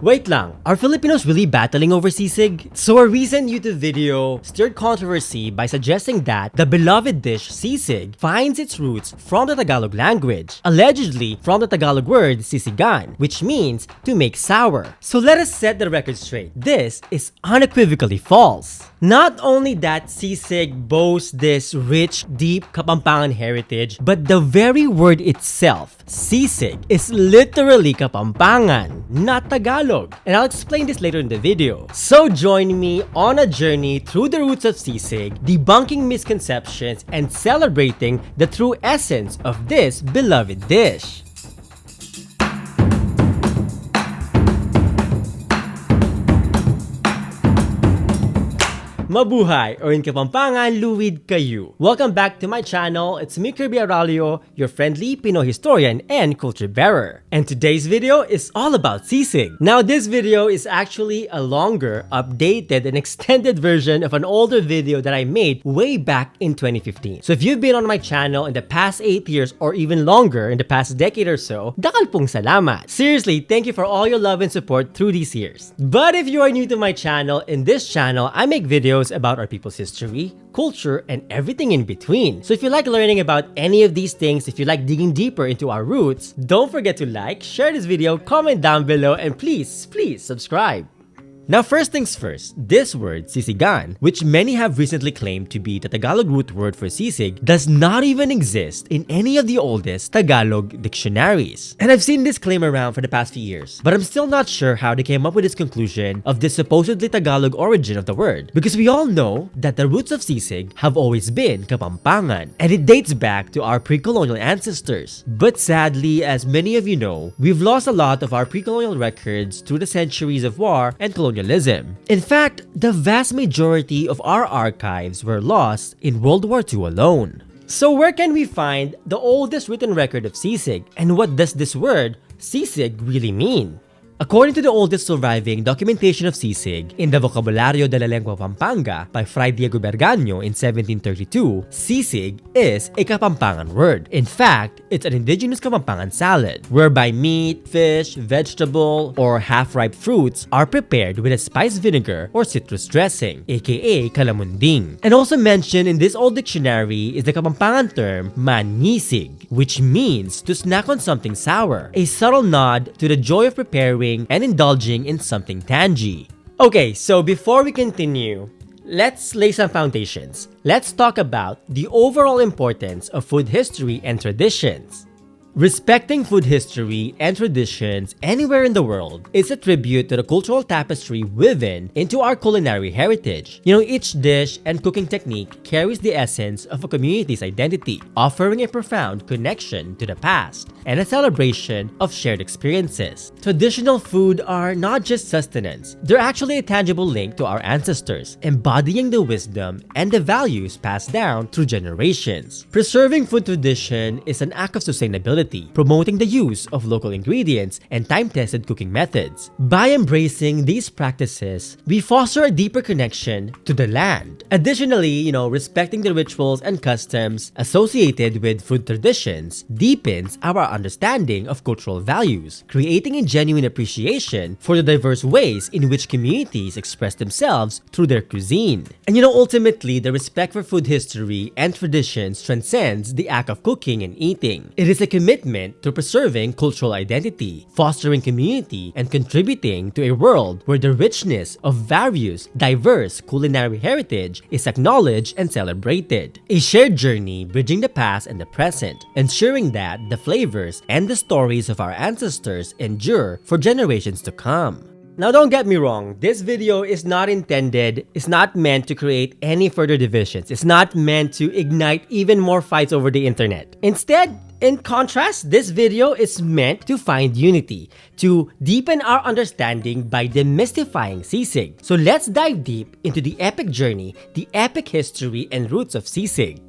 Wait lang, are Filipinos really battling over sisig? So a recent YouTube video stirred controversy by suggesting that the beloved dish sisig finds its roots from the Tagalog language, allegedly from the Tagalog word sisigan, which means to make sour. So let us set the record straight. This is unequivocally false. Not only that sisig boasts this rich, deep Kapampangan heritage, but the very word itself, sisig, is literally Kapampangan, not Tagalog. And I'll explain this later in the video. So join me on a journey through the roots of sisig, debunking misconceptions, and celebrating the true essence of this beloved dish. Mabuhay, or in Kapampangan, luwid kayo. Welcome back to my channel. It's me, Kirby Aráullo, your friendly Pinoy historian and culture bearer. And today's video is all about sisig. Now, this video is actually a longer, updated, and extended version of an older video that I made way back in 2015. So if you've been on my channel in the past 8 years or even longer in the past decade or so, dakal pong salamat. Seriously, thank you for all your love and support through these years. But if you are new to my channel, in this channel, I make videos about our people's history, culture, and everything in between. So if you like learning about any of these things, if you like digging deeper into our roots, don't forget to like, share this video, comment down below, and please subscribe. Now, first things first, this word, sisigan, which many have recently claimed to be the Tagalog root word for sisig, does not even exist in any of the oldest Tagalog dictionaries. And I've seen this claim around for the past few years, but I'm still not sure how they came up with this conclusion of this supposedly Tagalog origin of the word, because we all know that the roots of sisig have always been Kapampangan, and it dates back to our pre-colonial ancestors. But sadly, as many of you know, we've lost a lot of our pre-colonial records through the centuries of war and colonialism. In fact, the vast majority of our archives were lost in World War II alone. So where can we find the oldest written record of sisig, and what does this word, sisig, really mean? According to the oldest surviving documentation of sisig in the Vocabulario de la Lengua Pampanga by Fray Diego Berganio in 1732, sisig is a Kapampangan word. In fact, it's an indigenous Kapampangan salad, whereby meat, fish, vegetable, or half-ripe fruits are prepared with a spiced vinegar or citrus dressing, aka kalamunding. And also mentioned in this old dictionary is the Kapampangan term manisig, which means to snack on something sour, a subtle nod to the joy of preparing and indulging in something tangy. Okay, so before we continue, let's lay some foundations. Let's talk about the overall importance of food history and traditions. Respecting food history and traditions anywhere in the world is a tribute to the cultural tapestry woven into our culinary heritage. You know, each dish and cooking technique carries the essence of a community's identity, offering a profound connection to the past and a celebration of shared experiences. Traditional food are not just sustenance, they're actually a tangible link to our ancestors, embodying the wisdom and the values passed down through generations. Preserving food tradition is an act of sustainability, promoting the use of local ingredients and time-tested cooking methods. By embracing these practices, we foster a deeper connection to the land. Additionally, respecting the rituals and customs associated with food traditions deepens our understanding of cultural values, creating a genuine appreciation for the diverse ways in which communities express themselves through their cuisine. And ultimately, the respect for food history and traditions transcends the act of cooking and eating. It is a commitment to preserving cultural identity, fostering community, and contributing to a world where the richness of various, diverse culinary heritage is acknowledged and celebrated. A shared journey bridging the past and the present, ensuring that the flavors and the stories of our ancestors endure for generations to come. Now, don't get me wrong, this video is not meant to create any further divisions. It's not meant to ignite even more fights over the internet. Instead, in contrast, this video is meant to find unity, to deepen our understanding by demystifying sisig. So let's dive deep into the epic journey, the epic history and roots of sisig.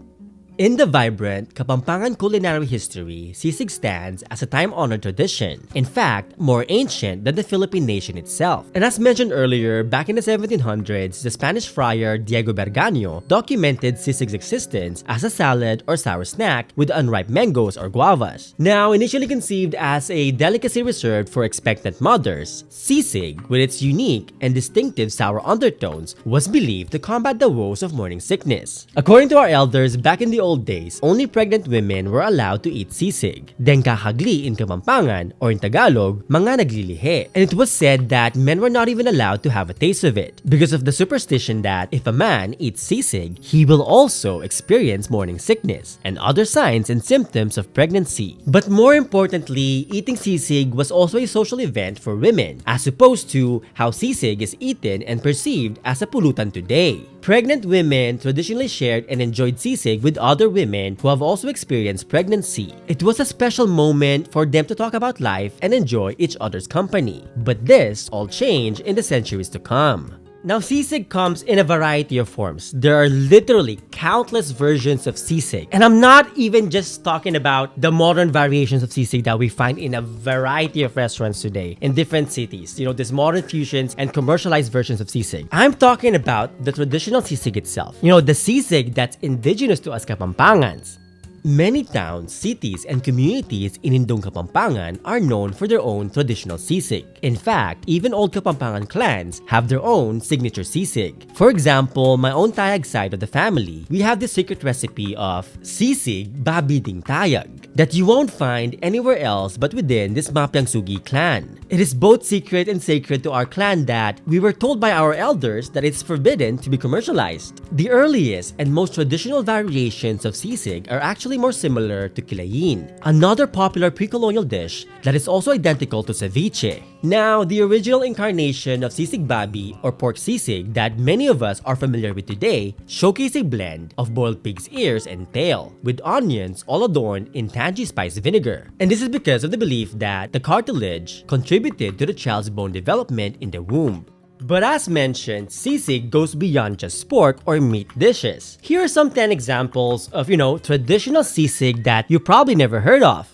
In the vibrant Kapampangan culinary history, sisig stands as a time-honored tradition. In fact, more ancient than the Philippine nation itself. And as mentioned earlier, back in the 1700s, the Spanish friar Diego Berganio documented sisig's existence as a salad or sour snack with unripe mangoes or guavas. Now, initially conceived as a delicacy reserved for expectant mothers, sisig, with its unique and distinctive sour undertones, was believed to combat the woes of morning sickness. According to our elders, back in the old days, only pregnant women were allowed to eat sisig. Then kakagli in Kapampangan, or in Tagalog, mga naglilihi. And it was said that men were not even allowed to have a taste of it because of the superstition that if a man eats sisig, he will also experience morning sickness and other signs and symptoms of pregnancy. But more importantly, eating sisig was also a social event for women, as opposed to how sisig is eaten and perceived as a pulutan today. Pregnant women traditionally shared and enjoyed sisig with other women who have also experienced pregnancy. It was a special moment for them to talk about life and enjoy each other's company. But this all changed in the centuries to come. Now, sisig comes in a variety of forms. There are literally countless versions of sisig. And I'm not even just talking about the modern variations of sisig that we find in a variety of restaurants today in different cities. You know, these modern fusions and commercialized versions of sisig. I'm talking about the traditional sisig itself. You know, the sisig that's indigenous to us Kapampangans. Many towns, cities, and communities in Indong Kapampangan are known for their own traditional sisig. In fact, even old Kapampangan clans have their own signature sisig. For example, my own Tayag side of the family, we have the secret recipe of sisig babiding tayag that you won't find anywhere else but within this Mapyang Sugi clan. It is both secret and sacred to our clan that we were told by our elders that it's forbidden to be commercialized. The earliest and most traditional variations of sisig are actually more similar to kilayin, another popular pre-colonial dish that is also identical to ceviche. Now, the original incarnation of sisig babi or pork sisig that many of us are familiar with today showcase a blend of boiled pig's ears and tail with onions all adorned in tangy spice vinegar. And this is because of the belief that the cartilage contributed to the child's bone development in the womb. But as mentioned, sisig goes beyond just pork or meat dishes. Here are some 10 examples of, traditional sisig that you probably never heard of.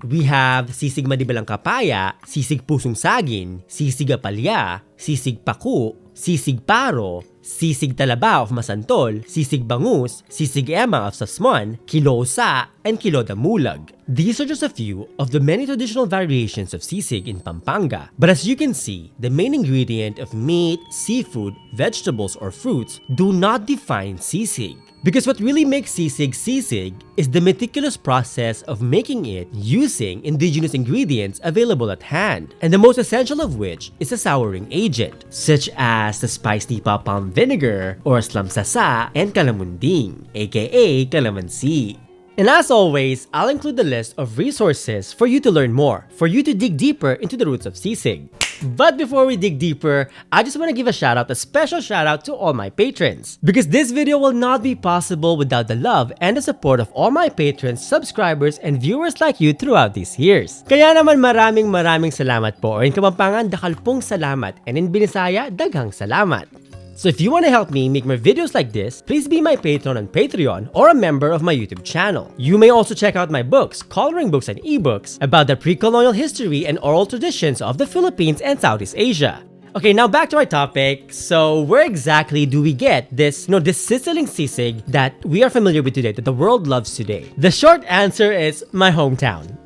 We have sisig madibalang kapaya, sisig pusong saging, sisig apalya, sisig paku, sisig paro, sisig talaba of Masantol, sisig bangus, sisig ema of Sasmuan, kilosa, and kilodamulag. These are just a few of the many traditional variations of sisig in Pampanga. But as you can see, the main ingredient of meat, seafood, vegetables, or fruits do not define sisig. Because what really makes sisig sisig is the meticulous process of making it using indigenous ingredients available at hand, and the most essential of which is a souring agent, such as the spiced palm vinegar or slamsasa and calamunding, aka calamansi. And as always, I'll include the list of resources for you to learn more, for you to dig deeper into the roots of sisig. But before we dig deeper, I just want to give a special shout out to all my patrons. Because this video will not be possible without the love and the support of all my patrons, subscribers, and viewers like you throughout these years. Kaya naman maraming salamat po. Or in Kapampangan, dakal pong salamat. And in Binisaya, daghang salamat. So if you want to help me make more videos like this, please be my patron on Patreon or a member of my YouTube channel. You may also check out my books, coloring books and ebooks about the pre-colonial history and oral traditions of the Philippines and Southeast Asia. Okay, now back to our topic. So where exactly do we get this sizzling sisig that we are familiar with today, that the world loves today? The short answer is my hometown.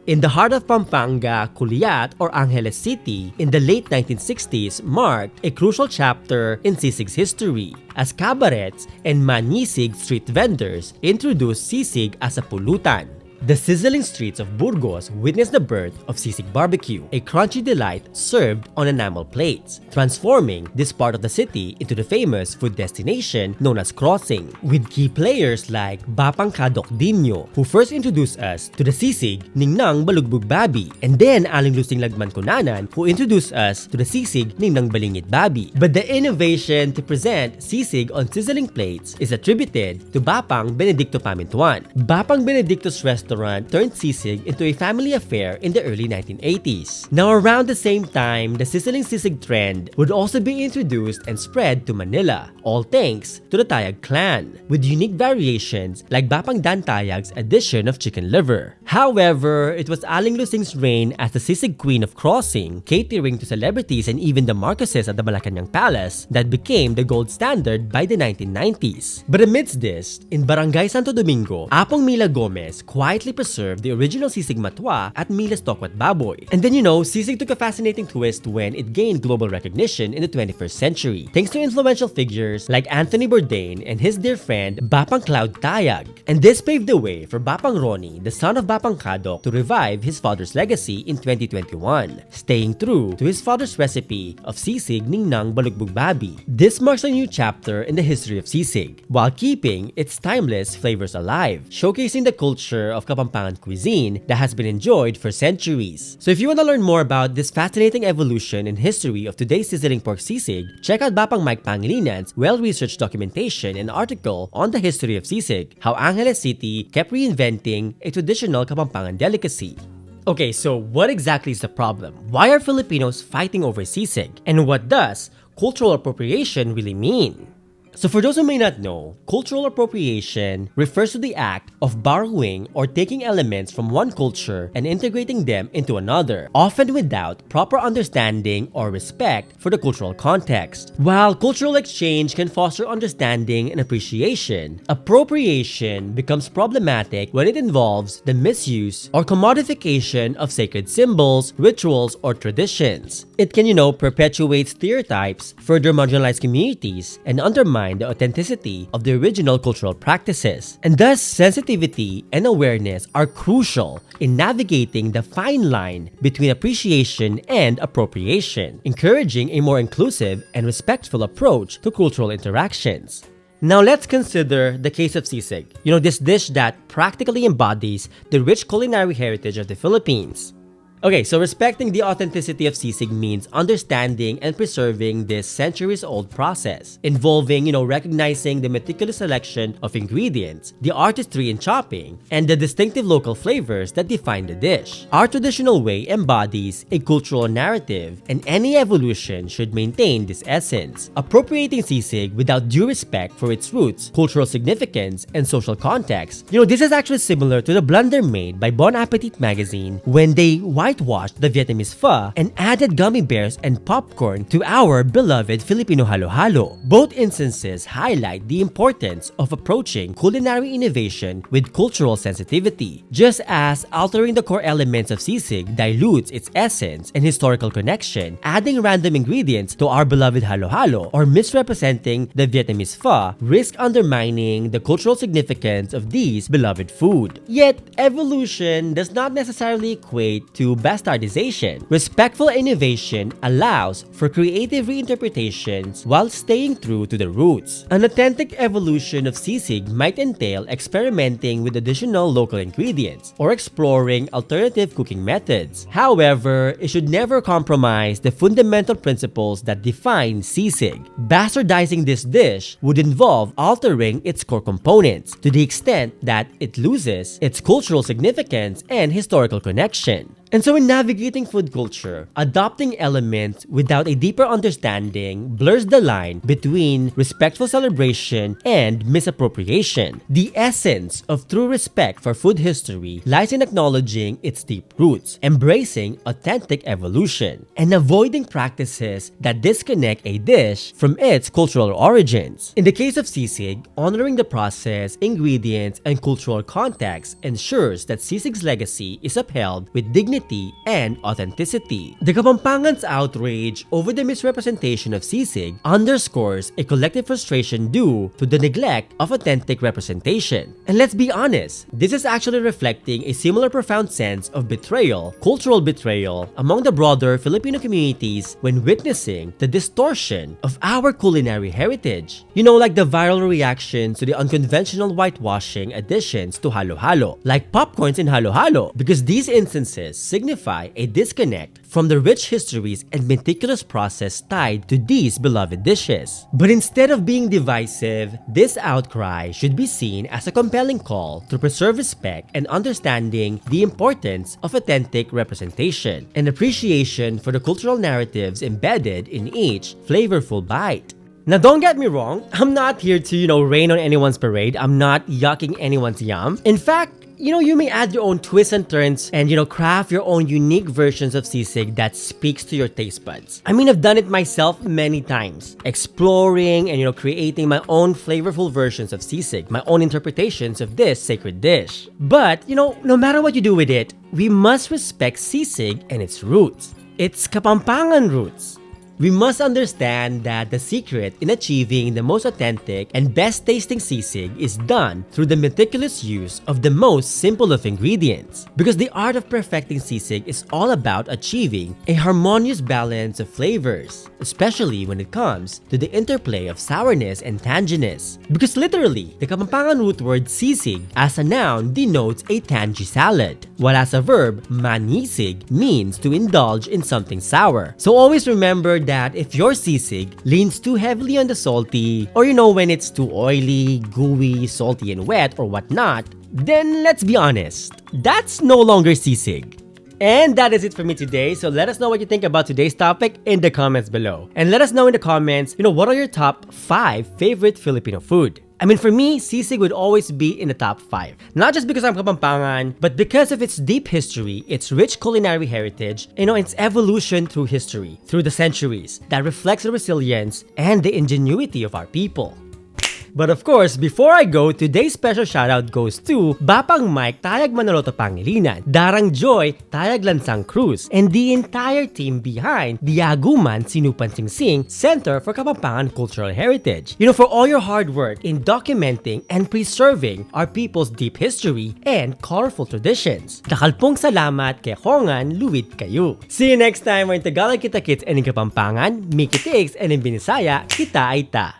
In the heart of Pampanga, Culiat or Angeles City in the late 1960s marked a crucial chapter in sisig's history as cabarets and manisig street vendors introduced sisig as a pulutan. The sizzling streets of Burgos witnessed the birth of sisig barbecue, a crunchy delight served on enamel plates, transforming this part of the city into the famous food destination known as Crossing, with key players like Bapang Kadokdinyo, who first introduced us to the sisig Ningnang Balugbog Babi, and then Aling Lusing Lagman Kunanan, who introduced us to the sisig Ningnang Balingit Babi. But the innovation to present sisig on sizzling plates is attributed to Bapang Benedicto Pamintuan. Bapang Benedicto's restaurant restaurant turned sisig into a family affair in the early 1980s. Now around the same time, the sizzling sisig trend would also be introduced and spread to Manila, all thanks to the Tayag clan, with unique variations like Bapangan-Tayag's addition of chicken liver. However, it was Aling Lusing's reign as the sisig queen of crossing, catering to celebrities and even the Marcoses at the Malacanang Palace, that became the gold standard by the 1990s. But amidst this, in Barangay Santo Domingo, Apong Mila Gomez quietly preserved the original sisig matwa at Mila's Tokwat Baboy. And then sisig took a fascinating twist when it gained global recognition in the 21st century, thanks to influential figures like Anthony Bourdain and his dear friend Bapang Cloud Tayag. And this paved the way for Bapang Ronnie, the son of Bapang Kadok, to revive his father's legacy in 2021, staying true to his father's recipe of sisig ningnang balugbog babi. This marks a new chapter in the history of sisig, while keeping its timeless flavors alive, showcasing the culture of Kapampangan cuisine that has been enjoyed for centuries. So if you want to learn more about this fascinating evolution and history of today's sizzling pork sisig, check out Bapang Mike Pangalinan's well-researched documentation and article on the history of sisig, how Angeles City kept reinventing a traditional Kapampangan delicacy. Okay, so what exactly is the problem? Why are Filipinos fighting over sisig? And what does cultural appropriation really mean? So for those who may not know, cultural appropriation refers to the act of borrowing or taking elements from one culture and integrating them into another, often without proper understanding or respect for the cultural context. While cultural exchange can foster understanding and appreciation, appropriation becomes problematic when it involves the misuse or commodification of sacred symbols, rituals, or traditions. It can, perpetuate stereotypes, further marginalize communities, and undermine the authenticity of the original cultural practices. And thus, sensitivity and awareness are crucial in navigating the fine line between appreciation and appropriation, encouraging a more inclusive and respectful approach to cultural interactions. Now let's consider the case of sisig, this dish that practically embodies the rich culinary heritage of the Philippines. Okay, so respecting the authenticity of sisig means understanding and preserving this centuries-old process, involving, recognizing the meticulous selection of ingredients, the artistry in chopping, and the distinctive local flavors that define the dish. Our traditional way embodies a cultural narrative, and any evolution should maintain this essence. Appropriating sisig without due respect for its roots, cultural significance, and social context. This is actually similar to the blunder made by Bon Appetit magazine when they whitewashed the Vietnamese pho and added gummy bears and popcorn to our beloved Filipino halo-halo. Both instances highlight the importance of approaching culinary innovation with cultural sensitivity. Just as altering the core elements of sisig dilutes its essence and historical connection, adding random ingredients to our beloved halo-halo or misrepresenting the Vietnamese pho risk undermining the cultural significance of these beloved food. Yet, evolution does not necessarily equate to bastardization. Respectful innovation allows for creative reinterpretations while staying true to the roots. An authentic evolution of sisig might entail experimenting with additional local ingredients or exploring alternative cooking methods. However, it should never compromise the fundamental principles that define sisig. Bastardizing this dish would involve altering its core components to the extent that it loses its cultural significance and historical connection. And so in navigating food culture, adopting elements without a deeper understanding blurs the line between respectful celebration and misappropriation. The essence of true respect for food history lies in acknowledging its deep roots, embracing authentic evolution, and avoiding practices that disconnect a dish from its cultural origins. In the case of sisig, honoring the process, ingredients, and cultural context ensures that sisig's legacy is upheld with dignity and authenticity. The Kapampangans' outrage over the misrepresentation of sisig underscores a collective frustration due to the neglect of authentic representation. And let's be honest, this is actually reflecting a similar profound sense of betrayal, cultural betrayal, among the broader Filipino communities when witnessing the distortion of our culinary heritage. Like the viral reactions to the unconventional whitewashing additions to halo-halo, like popcorns in halo-halo, because these instances signify a disconnect from the rich histories and meticulous process tied to these beloved dishes. But instead of being divisive, this outcry should be seen as a compelling call to preserve respect and understanding the importance of authentic representation and appreciation for the cultural narratives embedded in each flavorful bite. Now, don't get me wrong, I'm not here to, rain on anyone's parade. I'm not yucking anyone's yum. In fact, you may add your own twists and turns and, craft your own unique versions of sisig that speaks to your taste buds. I mean, I've done it myself many times, exploring and, creating my own flavorful versions of sisig, my own interpretations of this sacred dish. But, no matter what you do with it, we must respect sisig and its roots. Its Kapampangan roots. We must understand that the secret in achieving the most authentic and best tasting sisig is done through the meticulous use of the most simple of ingredients. Because the art of perfecting sisig is all about achieving a harmonious balance of flavors, especially when it comes to the interplay of sourness and tanginess. Because literally, the Kapampangan root word sisig as a noun denotes a tangy salad, while as a verb, manisig means to indulge in something sour. So always remember that if your sisig leans too heavily on the salty, or when it's too oily, gooey, salty and wet or whatnot, then let's be honest, that's no longer sisig. And that is it for me today. So let us know what you think about today's topic in the comments below. And let us know in the comments, what are your top 5 favorite Filipino food? I mean, for me, sisig would always be in the top 5. Not just because I'm Kapampangan, but because of its deep history, its rich culinary heritage, its evolution through history, through the centuries, that reflects the resilience and the ingenuity of our people. But of course, before I go, today's special shoutout goes to Bapang Mike Tayag Manaloto Pangilinan, Darang Joy Tayag Lansang Cruz, and the entire team behind the Aguman Sinupan Singsing Center for Kapampangan Cultural Heritage. For all your hard work in documenting and preserving our people's deep history and colorful traditions. Nakalpong salamat kay Hongan Luwid kayo. See you next time when Tagalog kita kits and in Kapampangan, Miki Takes and in Binisaya, kita ay ta.